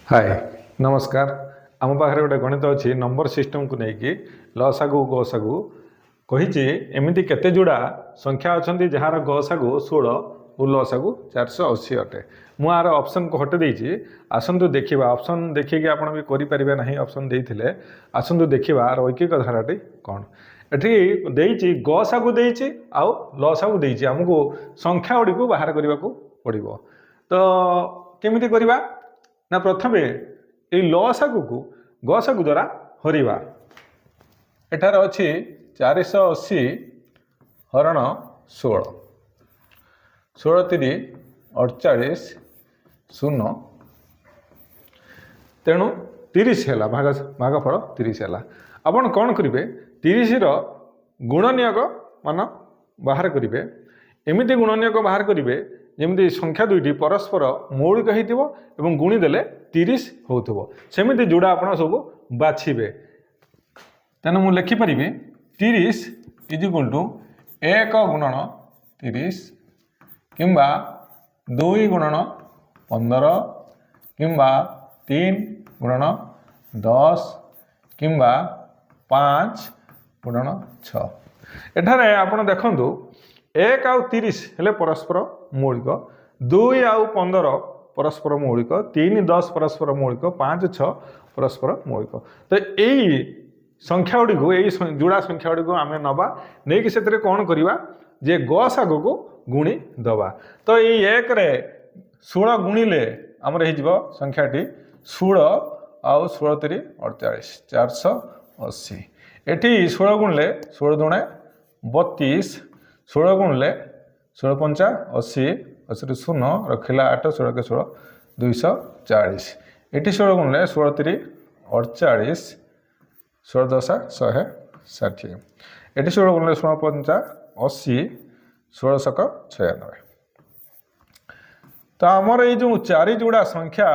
हाय नमस्कार आम पाखे गोटे गणित अच्छी नंबर सिस्टम को लेकिन लसागु गसागु कही एमती केते जोड़ा संख्या अच्छा जार गसागु 16 और लसागु 480 अटे मुझे ऑप्शन को हटे देती आसतु देखा ऑप्शन देखिए आप भी करें ना ऑप्शन देते आसतु देखा रैखिक धाराटी कौन एटी गसागु देती आउ लसागु देती आमको संख्या गुड़ी को बाहर करने को पड़ो तो केमिति करवा ना प्रथमे ये लसागु को गसागु द्वारा हरवा एठार अच्छी 480 हरण 16 16 3 48 शून्य तेणु 30 है भागफल 30 है आपड़ कौन करेंगे 30 गुणनियोग मान बाहर करेंगे एमती गुणनियोग बाहर करेंगे जमी संख्या दुईटी परस्पर मौलिक हो गुणीदेले 30 हो सेमती जोड़ा आप सब बाछिबे तेणु मुझे लिखिपारि 30 इजिक्वल टू 1 गुणन 30 किंबा 2 गुणन 15 किंबा 3 गुणन 10 किंबा 5 गुणन 6 एठारे आप देखु 1 आउ 30 हेले परस्पर मौलिक 2 आउ 15 परस्पर मौलिक 3 10 परस्पर मौलिक 5 6 परस्पर मौलिक तो यही संख्या गुड़ी को यही जोड़ा संख्या गुड़ी को आम नवा नहीं कि से कौन करवा जे गसागु को गुणी दबा तो ये 1 रे 16 गुणिले आमर हो संख्याटी 16 आउ 16 3 48 480 एटी 16 गुणिले 16 दुणे 32 16 गुणिले 16 पंचा 80 80 शून्य रखिला 8 16 के 16 240 एटी 16 गुणिले 16 3 48 16 10 160 एटी 16 गुणिले 16 पंचा 80 16 शक 96 तो आमर ये जो 4 जोड़ा संख्या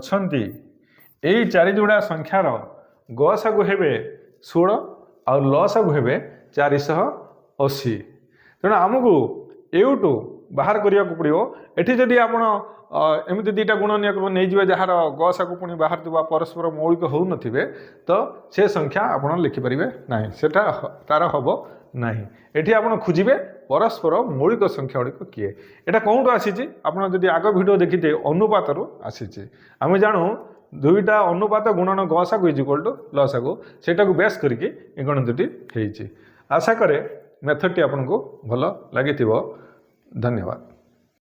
अच्छा यही 4 जोड़ा संख्यार गसागु हेबे 16 और लसागु हेबे 480 तेणु आमको एवटू बाहर करने को पड़ो एटी जदि आप एमती 2टा गुणनियोग नहीं जार गसागु पुणी बाहर थी परस्पर मौलिक हो नथिबे तो से संख्या आप लिखिपारे ना सेटा तार हम ना ये आप खोजे परस्पर मौलिक संख्या गुड़िक किए यहाँ कौटू आसी आपड़ आग भिड देखिए अनुपात आसी आम जानू 2टा अनुपात गुणन गसागु इजिक्वल टू लसागु सेटा को बेस करके गणितटी होती आशा करे मेथडटी आपको भल लगी धन्यवाद।